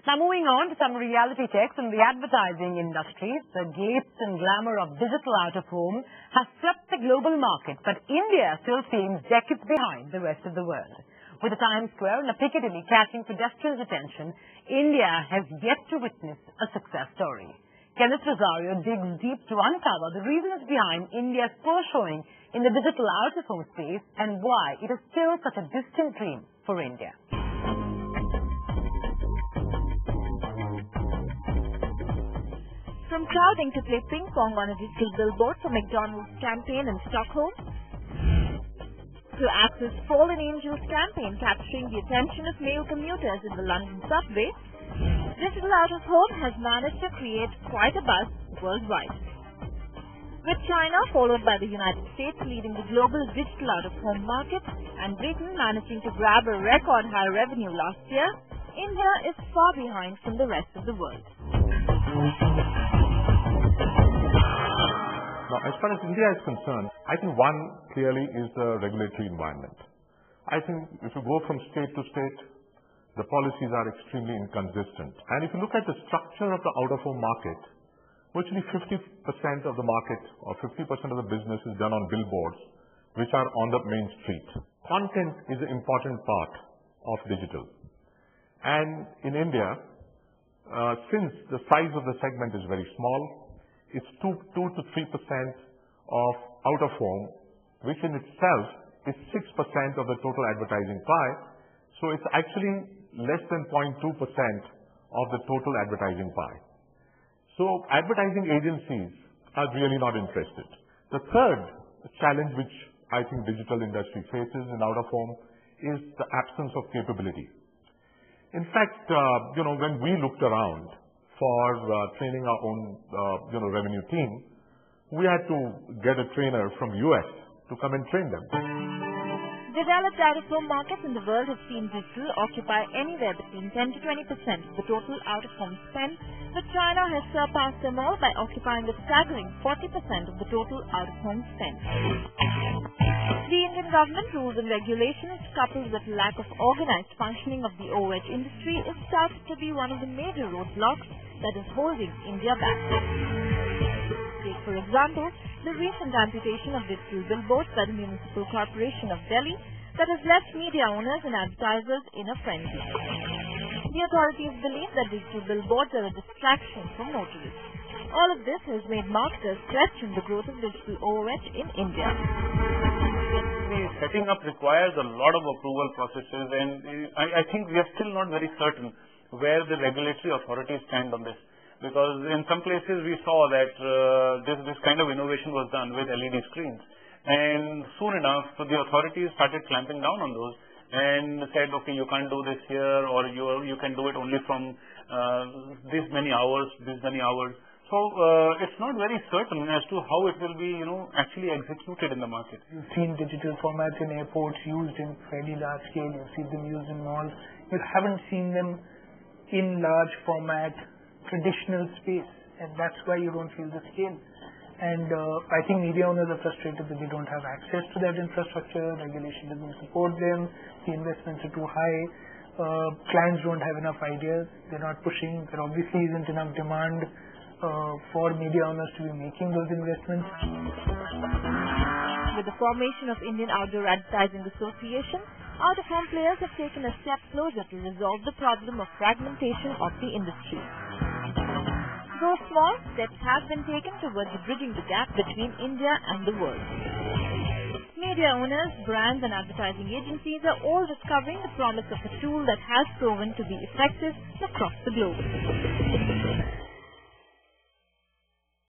Now moving on to some reality checks in the advertising industry. The glitz and glamour of digital out-of-home has swept the global market, but India still seems decades behind the rest of the world. With the Times Square and the Piccadilly catching pedestrians' attention, India has yet to witness a success story. Kenneth Rosario digs deep to uncover the reasons behind India's poor showing in the digital out-of-home space and why it is still such a distant dream for India. From crowding to play ping pong on a digital billboard for McDonald's campaign in Stockholm, to access Fallen Angels campaign capturing the attention of male commuters in the London subway, digital out-of-home has managed to create quite a buzz worldwide. With China followed by the United States leading the global digital out-of-home market and Britain managing to grab a record high revenue last year, India is far behind from the rest of the world. Now, as far as India is concerned, I think one clearly is the regulatory environment. I think if you go from state to state, the policies are extremely inconsistent. And if you look at the structure of the out-of-home market, virtually 50% of the market or 50% of the business is done on billboards, which are on the main street. Content is an important part of digital. And in India, since the size of the segment is very small, it's 2 to 3% of out-of-home, which in itself is 6% of the total advertising pie. So it's actually less than 0.2% of the total advertising pie. So advertising agencies are really not interested. The third challenge which I think digital industry faces in out-of-home is the absence of capability. In fact, when we looked around for training our own, revenue team, we had to get a trainer from US to come and train them. Developed out-of-home markets in the world have seen digital occupy anywhere between 10 to 20% of the total out-of-home spend, but China has surpassed them all by occupying a staggering 40% of the total out-of-home spend. The Indian government rules and regulations, coupled with lack of organized functioning of the OOH industry, is started to be one of the major roadblocks that is holding India back. Take, for example, the recent amputation of digital billboards by the Municipal Corporation of Delhi that has left media owners and advertisers in a frenzy. The authorities believe that digital billboards are a distraction for motorists. All of this has made marketers question the growth of digital OOH in India. Setting up requires a lot of approval processes, and I think we are still not very certain where the regulatory authorities stand on this. Because in some places we saw that this kind of innovation was done with LED screens. And soon enough, the authorities started clamping down on those and said, okay, you can't do this here, or you can do it only from this many hours. So it's not very certain as to how it will be, actually executed in the market. You've seen digital formats in airports used in fairly large scale. You've seen them used in malls. You haven't seen them in large format, traditional space, and that's why you don't feel the scale. And I think media owners are frustrated that they don't have access to that infrastructure. Regulation doesn't support them. The investments are too high. Clients don't have enough ideas. They're not pushing. There obviously isn't enough demand for media owners to be making those investments. With the formation of Indian Outdoor Advertising Association, out-of-home players have taken a step closer to resolve the problem of fragmentation of the industry. Though small, steps have been taken towards bridging the gap between India and the world. Media owners, brands and advertising agencies are all discovering the promise of a tool that has proven to be effective across the globe.